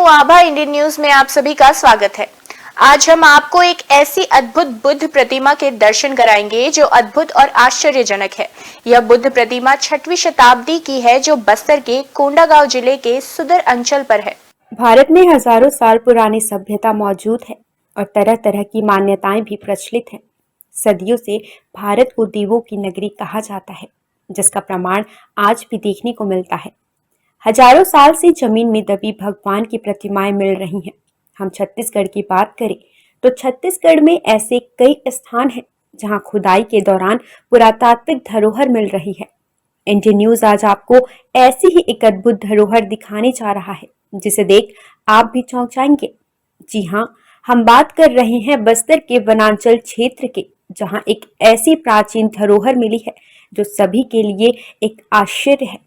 आभा Indian news में आप सभी का स्वागत है। आज हम आपको एक ऐसी अद्भुत बुद्ध प्रतिमा के दर्शन कराएंगे जो अद्भुत और आश्चर्यजनक है। यह बुद्ध प्रतिमा 6वीं शताब्दी की है जो बस्तर के कोंडागांव जिले के सुदूर अंचल पर है। भारत में हजारों साल पुरानी सभ्यता मौजूद है और तरह तरह की मान्यताएं भी प्रचलित हैं। सदियों से भारत को दीवों की नगरी कहा जाता है, जिसका प्रमाण आज भी देखने को मिलता है। हजारों साल से जमीन में दबी भगवान की प्रतिमाएं मिल रही हैं। हम छत्तीसगढ़ की बात करें तो छत्तीसगढ़ में ऐसे कई स्थान हैं जहां खुदाई के दौरान पुरातात्विक धरोहर मिल रही है। इंडियन न्यूज आज आपको ऐसी ही एक अद्भुत धरोहर दिखाने जा रहा है, जिसे देख आप भी चौंक जाएंगे। जी हाँ, हम बात कर रहे हैं बस्तर के वनांचल क्षेत्र के, जहां एक ऐसी प्राचीन धरोहर मिली है जो सभी के लिए एक आश्चर्य है।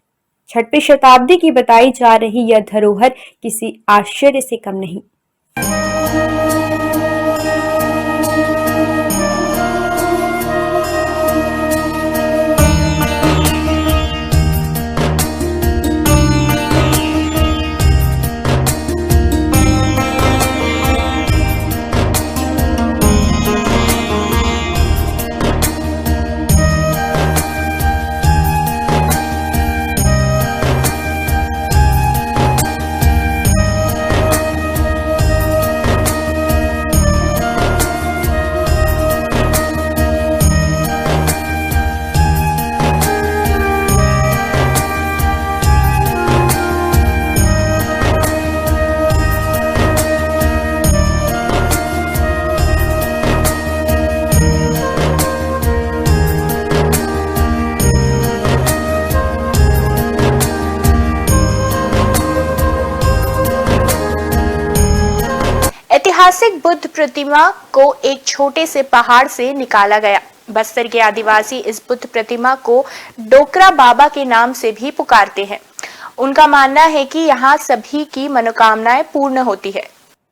6वीं शताब्दी की बताई जा रही यह धरोहर किसी आश्चर्य से कम नहीं। ऐतिहासिक बुद्ध प्रतिमा को एक छोटे से पहाड़ से निकाला गया। बस्तर के आदिवासी इस बुद्ध प्रतिमा को डोकरा बाबा के नाम से भी पुकारते हैं। उनका मानना है कि यहाँ सभी की मनोकामनाएं पूर्ण होती है।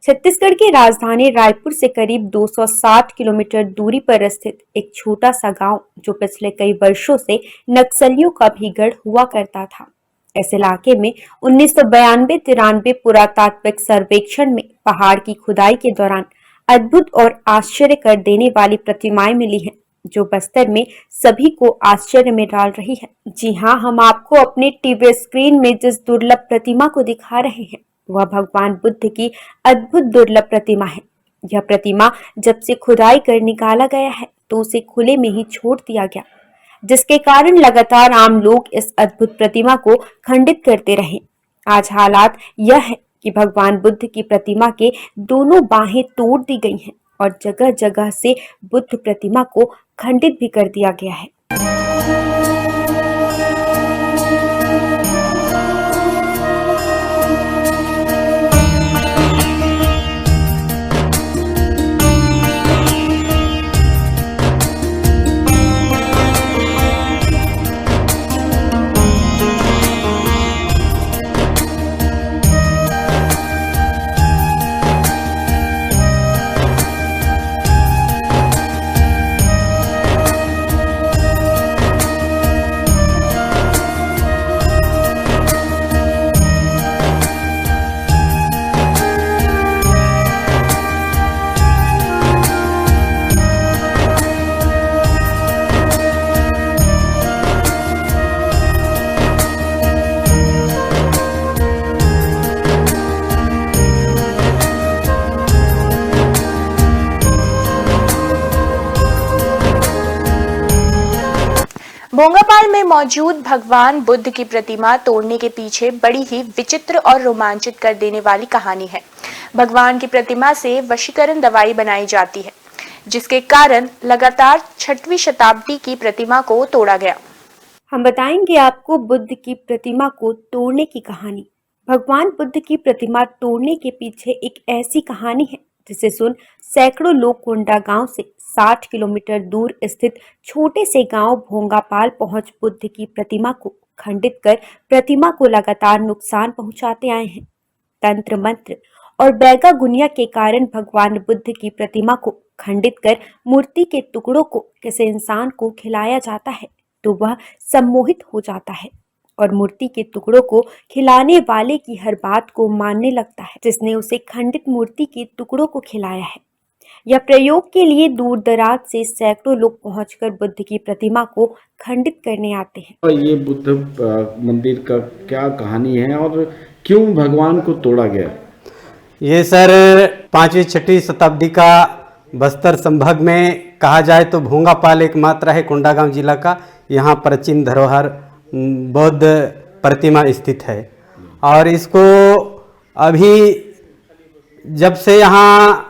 छत्तीसगढ़ की राजधानी रायपुर से करीब 260 किलोमीटर दूरी पर स्थित एक छोटा सा गांव, जो पिछले कई वर्षों से नक्सलियों का भी गढ़ हुआ करता था। इस इलाके में 1992-93 पुरातात्विक सर्वेक्षण में पहाड़ की खुदाई के दौरान अद्भुत और आश्चर्य कर देने वाली प्रतिमाएं मिली हैं, जो बस्तर में सभी को आश्चर्य में डाल रही है। जी हाँ, हम आपको अपने टीवी स्क्रीन में जिस दुर्लभ प्रतिमा को दिखा रहे हैं, वह भगवान बुद्ध की अद्भुत दुर्लभ प्रतिमा है। यह प्रतिमा जब से खुदाई कर निकाला गया है तो उसे खुले में ही छोड़ दिया गया, जिसके कारण लगातार आम लोग इस अद्भुत प्रतिमा को खंडित करते रहे। आज हालात यह है कि भगवान बुद्ध की प्रतिमा के दोनों बाहें तोड़ दी गई हैं और जगह जगह से बुद्ध प्रतिमा को खंडित भी कर दिया गया है। भोंगापाल में मौजूद भगवान बुद्ध की प्रतिमा तोड़ने के पीछे बड़ी ही विचित्र और रोमांचित कर देने वाली कहानी है। भगवान की प्रतिमा से वशीकरण दवाई बनाई जाती है, जिसके कारण लगातार 6वीं शताब्दी की प्रतिमा को तोड़ा गया। हम बताएंगे आपको बुद्ध की प्रतिमा को तोड़ने की कहानी। भगवान बुद्ध की प्रतिमा तोड़ने के पीछे एक ऐसी कहानी है जिसे सुन सैकड़ों लोग कोंडागांव से 60 किलोमीटर दूर स्थित छोटे से गांव भोंगापाल पहुंच बुद्ध की प्रतिमा को खंडित कर प्रतिमा को लगातार नुकसान पहुंचाते आए हैं। तंत्र मंत्र और बैगा गुनिया के कारण भगवान बुद्ध की प्रतिमा को खंडित कर मूर्ति के टुकड़ों को किसी इंसान को खिलाया जाता है तो वह सम्मोहित हो जाता है और मूर्ति के टुकड़ों को खिलाने वाले की हर बात को मानने लगता है, जिसने उसे खंडित मूर्ति के टुकड़ों को खिलाया है। यह प्रयोग के लिए दूर दराज से सैकड़ों लोग पहुंचकर बुद्ध की प्रतिमा को खंडित करने आते हैं। और ये बुद्ध मंदिर का क्या कहानी है और क्यों भगवान को तोड़ा गया? ये सर 5वीं 6वीं शताब्दी का बस्तर संभाग में कहा जाए तो भोंगापाल एक मात्रा है कोंडागांव जिला का। यहाँ प्राचीन धरोहर बौद्ध प्रतिमा स्थित है और इसको अभी जब से यहाँ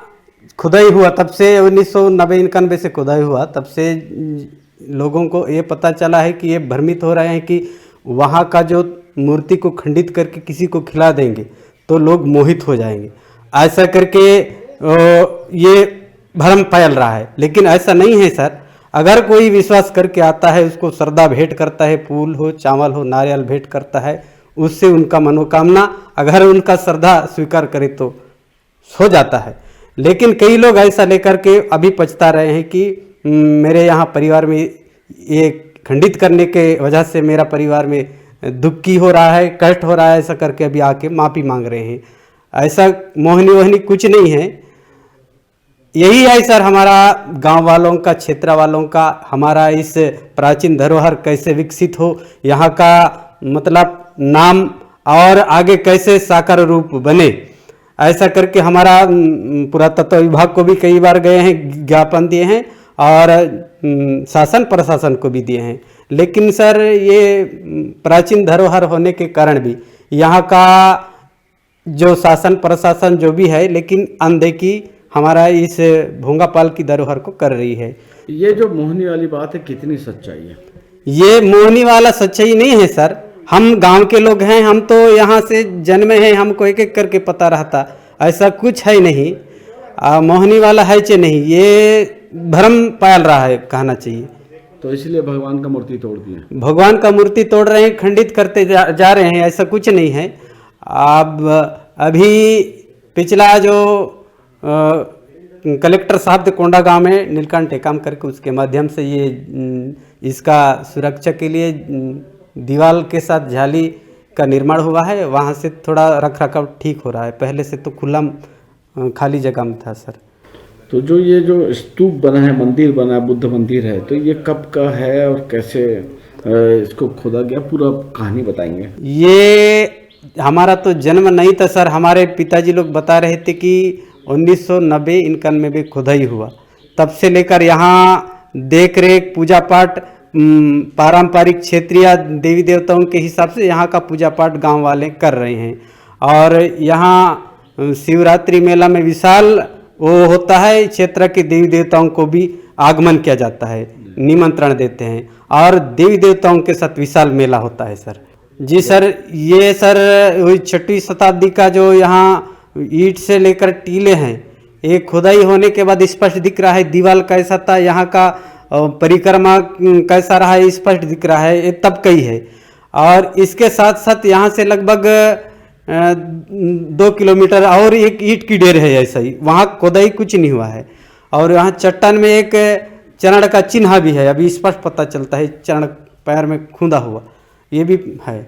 खुदाई हुआ तब से 1990-91 से खुदाई हुआ तब से लोगों को ये पता चला है कि ये भ्रमित हो रहे हैं कि वहाँ का जो मूर्ति को खंडित करके किसी को खिला देंगे तो लोग मोहित हो जाएंगे, ऐसा करके ये भ्रम फैल रहा है। लेकिन ऐसा नहीं है सर। अगर कोई विश्वास करके आता है, उसको श्रद्धा भेंट करता है, फूल हो चावल हो नारियल भेंट करता है, उससे उनका मनोकामना अगर उनका श्रद्धा स्वीकार करे तो हो जाता है। लेकिन कई लोग ऐसा लेकर के अभी पछता रहे हैं कि मेरे यहाँ परिवार में ये खंडित करने के वजह से मेरा परिवार में दुखी हो रहा है, कष्ट हो रहा है, ऐसा करके अभी आके माफ़ी मांग रहे हैं। ऐसा मोहनी वोहनी कुछ नहीं है। यही है सर हमारा गांव वालों का, क्षेत्र वालों का, हमारा इस प्राचीन धरोहर कैसे विकसित हो, यहाँ का मतलब नाम और आगे कैसे साकार रूप बने, ऐसा करके हमारा पुरातत्व विभाग को भी कई बार गए हैं, ज्ञापन दिए हैं और शासन प्रशासन को भी दिए हैं। लेकिन सर ये प्राचीन धरोहर होने के कारण भी यहाँ का जो शासन प्रशासन जो भी है, लेकिन अनदेखी हमारा इस भोंगापाल की धरोहर को कर रही है। ये जो मोहनी वाली बात है कितनी सच्चाई है? ये मोहनी वाला सच्चाई नहीं है सर। हम गांव के लोग हैं, हम तो यहाँ से जन्मे हैं, हमको एक एक करके पता रहता, ऐसा कुछ है नहीं। मोहनी वाला है चे नहीं, ये भ्रम फैल रहा है कहना चाहिए। तो इसलिए भगवान का मूर्ति तोड़ दिए? भगवान का मूर्ति तोड़ रहे हैं, खंडित करते जा रहे हैं, ऐसा कुछ नहीं है। अब अभी पिछला जो कलेक्टर साहब थे कोंडागांव में नीलकंठ टेकाम करके, उसके माध्यम से ये इसका सुरक्षा के लिए दीवार के साथ जाली का निर्माण हुआ है। वहाँ से थोड़ा रख रखाव ठीक हो रहा है, पहले से तो खुला खाली जगह में था सर। तो जो ये जो स्तूप बना है, मंदिर बना है, बुद्ध मंदिर है, तो ये कब का है और कैसे इसको खोदा गया, पूरा कहानी बताएंगे? ये हमारा तो जन्म नहीं था सर। हमारे पिताजी लोग बता रहे थे कि 1990-91 में खुदाई हुआ, तब से लेकर यहाँ देख रेख पूजा पाठ पारंपरिक क्षेत्रीय देवी देवताओं के हिसाब से यहाँ का पूजा पाठ गांव वाले कर रहे हैं। और यहाँ शिवरात्रि मेला में विशाल वो होता है, क्षेत्र के देवी देवताओं को भी आगमन किया जाता है, निमंत्रण देते हैं और देवी देवताओं के साथ विशाल मेला होता है सर। जी सर, ये सर 6वीं शताब्दी का जो यहाँ ईंट से लेकर टीले हैं, एक खुदाई होने के बाद स्पष्ट दिख रहा है दीवार कैसा था, यहाँ का परिक्रमा कैसा रहा है स्पष्ट दिख रहा है, ये तब कई है। और इसके साथ साथ यहाँ से लगभग 2 किलोमीटर और एक ईंट की ढेर है, ऐसा ही वहाँ खुदाई कुछ नहीं हुआ है। और यहाँ चट्टान में एक चरण का चिन्ह भी है, अभी स्पष्ट पता चलता है, चरण पैर में खुदा हुआ ये भी है।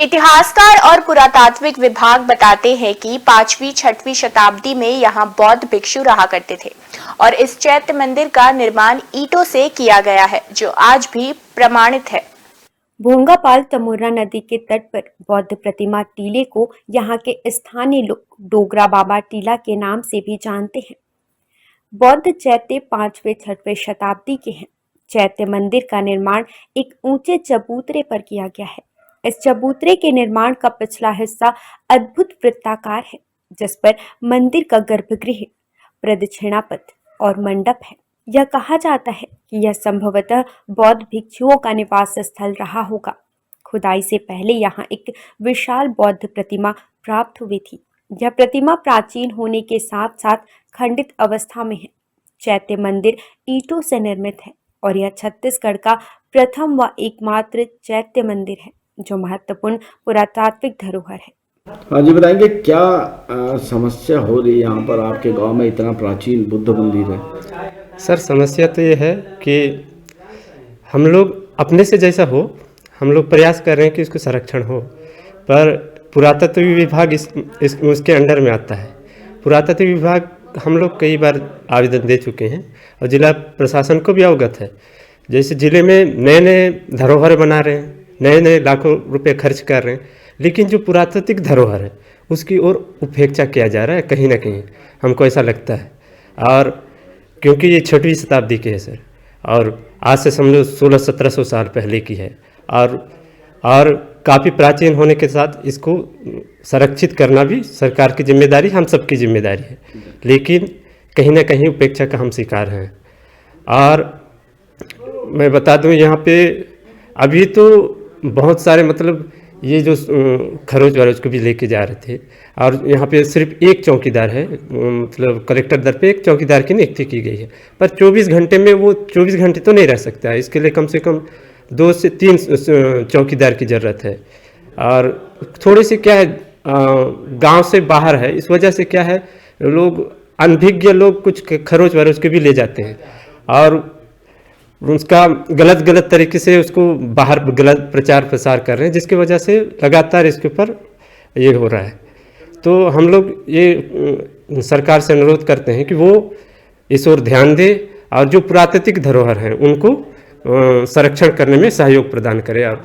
इतिहासकार और पुरातात्विक विभाग बताते हैं कि 5वीं 6वीं शताब्दी में यहाँ बौद्ध भिक्षु रहा करते थे और इस चैत्य मंदिर का निर्माण ईंटों से किया गया है, जो आज भी प्रमाणित है। भोंगापाल तमोरा नदी के तट पर बौद्ध प्रतिमा टीले को यहाँ के स्थानीय लोग डोगरा बाबा टीला के नाम से भी जानते हैं। बौद्ध चैत्य 5वीं-6वीं शताब्दी के हैं। चैत्य मंदिर का निर्माण एक ऊंचे चबूतरे पर किया गया है। इस चबूतरे के निर्माण का पिछला हिस्सा अद्भुत वृत्ताकार है, जिस पर मंदिर का गर्भगृह, प्रदक्षिणा पथ और मंडप है। यह कहा जाता है कि यह संभवतः बौद्ध भिक्षुओं का निवास स्थल रहा होगा। खुदाई से पहले यहाँ एक विशाल बौद्ध प्रतिमा प्राप्त हुई थी। यह प्रतिमा प्राचीन होने के साथ साथ खंडित अवस्था में है। चैत्य मंदिर ईंटों से निर्मित है और यह छत्तीसगढ़ का प्रथम व एकमात्र चैत्य मंदिर है जो महत्वपूर्ण पुरातात्विक धरोहर है। हाँ जी, बताएंगे क्या समस्या हो रही है यहाँ पर? आपके गांव में इतना प्राचीन बुद्ध मंदिर है। सर, समस्या तो ये है कि हम लोग अपने से जैसा हो, हम लोग प्रयास कर रहे हैं कि इसको संरक्षण हो, पर पुरातत्व विभाग उसके अंडर में आता है। पुरातत्व विभाग हम लोग कई बार आवेदन दे चुके हैं और जिला प्रशासन को भी अवगत है। जैसे जिले में नए नए धरोहर बना रहे हैं, नए नए लाखों रुपए खर्च कर रहे हैं, लेकिन जो पुरातात्विक धरोहर है उसकी ओर उपेक्षा किया जा रहा है कहीं ना कहीं, हमको ऐसा लगता है। और क्योंकि ये 6वीं शताब्दी की है सर, और आज से समझो 1600-1700 साल पहले की है, और काफ़ी प्राचीन होने के साथ इसको संरक्षित करना भी सरकार की जिम्मेदारी, हम सबकी जिम्मेदारी है, लेकिन कहीं ना कहीं उपेक्षा का हम शिकार हैं। और मैं बता दूं, यहाँ पे अभी तो बहुत सारे मतलब ये जो खरोच वरोच को भी लेके जा रहे थे, और यहाँ पे सिर्फ एक चौकीदार है, मतलब कलेक्टर दर पे एक चौकीदार की नियुक्ति की गई है, पर 24 घंटे में वो 24 घंटे तो नहीं रह सकता है। इसके लिए कम से कम 2 से 3 चौकीदार की ज़रूरत है। और थोड़ी सी क्या है, गांव से बाहर है, इस वजह से क्या है, लोग अनभिज्ञ लोग कुछ खरोच वरोच के भी ले जाते हैं और उसका गलत तरीके से उसको बाहर गलत प्रचार प्रसार कर रहे हैं, जिसकी वजह से लगातार इसके ऊपर ये हो रहा है। तो हम लोग ये सरकार से अनुरोध करते हैं कि वो इस ओर ध्यान दे और जो पुरातात्विक धरोहर हैं उनको संरक्षण करने में सहयोग प्रदान करे। और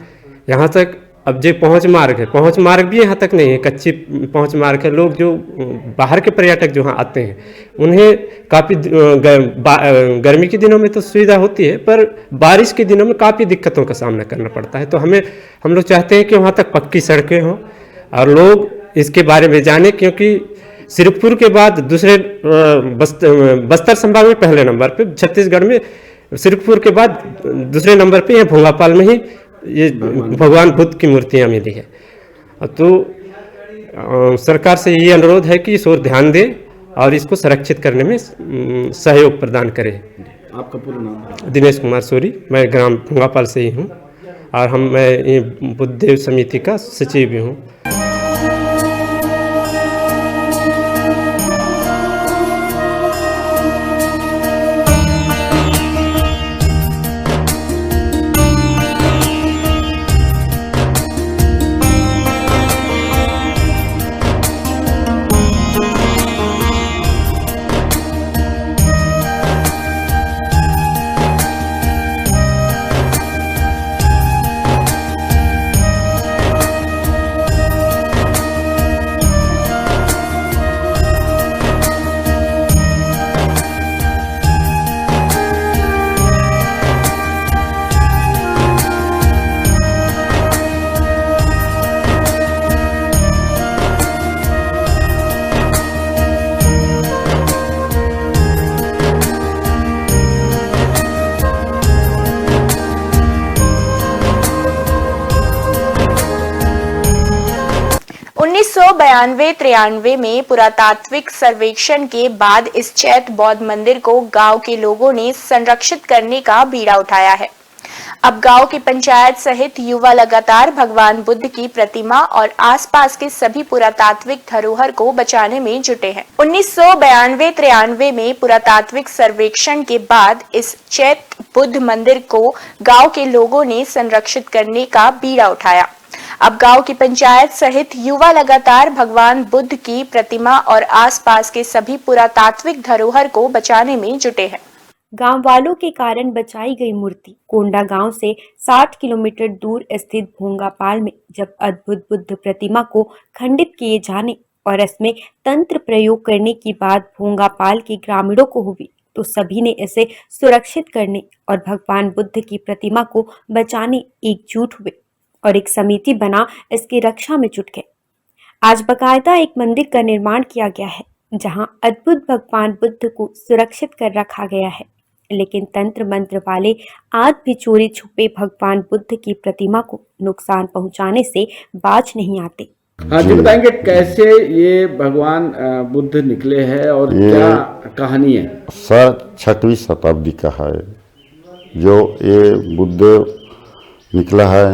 यहाँ तक अब जो पहुँच मार्ग भी यहाँ तक नहीं है, कच्ची पहुँच मार्ग है। लोग जो बाहर के पर्यटक जो यहाँ आते हैं उन्हें काफ़ी गर्मी के दिनों में तो सुविधा होती है, पर बारिश के दिनों में काफ़ी दिक्कतों का सामना करना पड़ता है। तो हम लोग चाहते हैं कि वहाँ तक पक्की सड़कें हों और लोग इसके बारे में जाने, क्योंकि सिरपुर के बाद दूसरे बस्तर संभाग में पहले नंबर पे, छत्तीसगढ़ में सिरपुर के बाद दूसरे नंबर पे, यहाँ भोंगापाल में ही ये भगवान बुद्ध की मूर्तियाँ मिली है। तो सरकार से ये अनुरोध है कि इस ओर ध्यान दे और इसको संरक्षित करने में सहयोग प्रदान करे। आपका पूरा नाम? दिनेश कुमार सोरी, मैं ग्राम भोंगापाल से ही हूँ और मैं बुद्धदेव समिति का सचिव भी हूँ। 1992-93 में पुरातात्विक सर्वेक्षण के बाद इस चैत्य बौद्ध मंदिर को गांव के लोगों ने संरक्षित करने का बीड़ा उठाया है। अब गांव की पंचायत सहित युवा लगातार भगवान बुद्ध की प्रतिमा और आसपास के सभी पुरातात्विक धरोहर को बचाने में जुटे हैं। 1992-93 में पुरातात्विक सर्वेक्षण के बाद इस चैत्य बुद्ध मंदिर को गांव के लोगों ने संरक्षित करने का बीड़ा उठाया। अब गांव की पंचायत सहित युवा लगातार भगवान बुद्ध की प्रतिमा और आसपास के सभी पुरातात्विक धरोहर को बचाने में जुटे हैं। गांव वालों के कारण बचाई गई मूर्ति। कोंडा गांव से 60 किलोमीटर दूर स्थित भोंगापाल में जब अद्भुत बुद्ध प्रतिमा को खंडित किए जाने और इसमें तंत्र प्रयोग करने की बात भोंगापाल के ग्रामीणों को हुई तो सभी ने इसे सुरक्षित करने और भगवान बुद्ध की प्रतिमा को बचाने एकजुट हुए और एक समिति बना इसकी रक्षा में जुट गए। आज बकायदा एक मंदिर का निर्माण किया गया है जहां अद्भुत भगवान बुद्ध को सुरक्षित कर रखा गया है, लेकिन तंत्र मंत्र वाले आज भी चोरी छुपे भगवान बुद्ध की प्रतिमा को नुकसान पहुंचाने से बाज नहीं आते। हाँ जी, बताएंगे कैसे ये भगवान बुद्ध निकले हैं और ये क्या कहानी है? सर 6वीं शताब्दी का है जो ये बुद्ध निकला है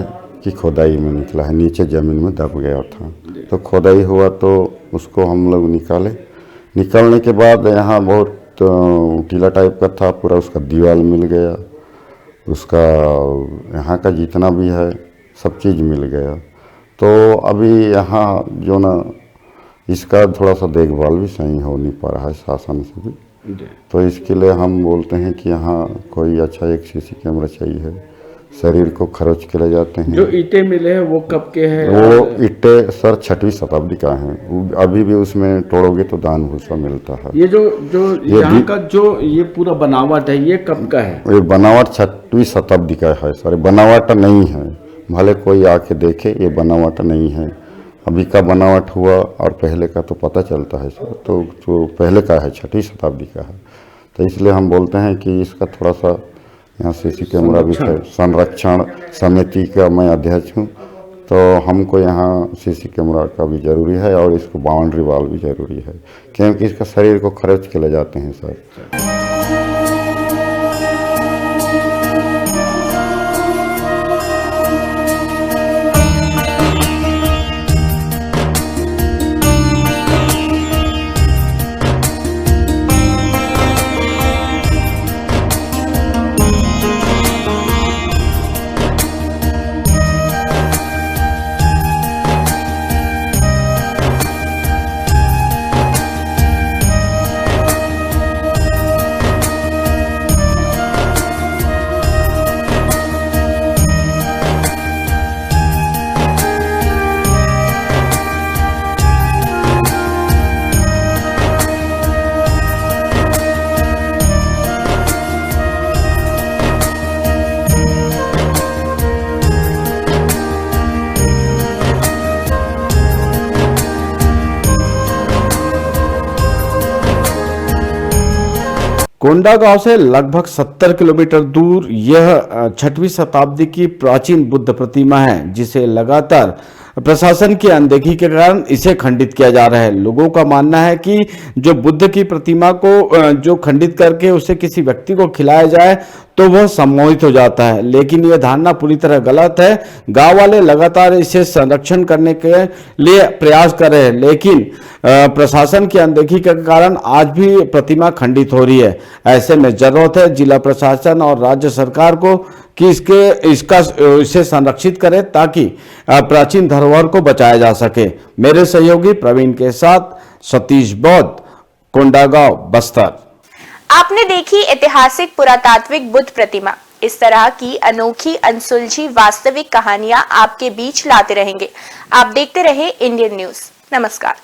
कि खुदाई में निकला है, नीचे ज़मीन में दब गया था तो खुदाई हुआ तो उसको हम लोग निकालने के बाद यहाँ बहुत टीला टाइप का था, पूरा उसका दीवार मिल गया, उसका यहाँ का जितना भी है सब चीज़ मिल गया। तो अभी यहाँ जो ना इसका थोड़ा सा देखभाल भी सही हो नहीं पा रहा है शासन से भी, तो इसके लिए हम बोलते हैं कि यहाँ कोई अच्छा एक सीसी कैमरा चाहिए। शरीर को खरोच के ले जाते हैं। जो ईंटें मिले हैं वो कब के हैं? वो ईंटें सर 6वीं शताब्दी का है, अभी भी उसमें तोड़ोगे तो दान भूसा मिलता है। ये जो यहाँ का जो ये पूरा बनावट है ये कब का है? ये बनावट 6वीं शताब्दी का है सर, बनावट नहीं है, भले कोई आके देखे ये बनावट नहीं है। अभी का बनावट हुआ और पहले का तो पता चलता है सर, तो जो पहले का है 6वीं शताब्दी का है, तो इसलिए हम बोलते हैं कि इसका थोड़ा सा यहाँ सीसी कैमरा भी है। संरक्षण समिति का मैं अध्यक्ष हूँ, तो हमको यहाँ सीसी कैमरा का भी ज़रूरी है और इसको बाउंड्री वॉल भी ज़रूरी है, क्योंकि इसका शरीर को खरोच के ले जाते हैं सर। कोंडागांव से लगभग 70 किलोमीटर दूर यह 6वीं शताब्दी की प्राचीन बुद्ध प्रतिमा है, जिसे लगातार प्रशासन की अनदेखी के कारण इसे खंडित किया जा रहा है। लोगों का मानना है कि जो बुद्ध की प्रतिमा को जो खंडित करके उसे किसी व्यक्ति को खिलाया जाए तो वह सम्मोहित हो जाता है, लेकिन यह धारणा पूरी तरह गलत है। गांव वाले लगातार इसे संरक्षण करने के लिए प्रयास कर रहे हैं, लेकिन प्रशासन की अनदेखी के कारण आज भी प्रतिमा खंडित हो रही है। ऐसे में जरूरत है जिला प्रशासन और राज्य सरकार को कि इसे संरक्षित करे ताकि प्राचीन धरोहर को बचाया जा सके। मेरे सहयोगी प्रवीण के साथ सतीश बौद्ध, कोंडागांव, बस्तर। आपने देखी ऐतिहासिक पुरातात्विक बुद्ध प्रतिमा। इस तरह की अनोखी अनसुलझी वास्तविक कहानियां आपके बीच लाते रहेंगे। आप देखते रहे इंडियन न्यूज। नमस्कार।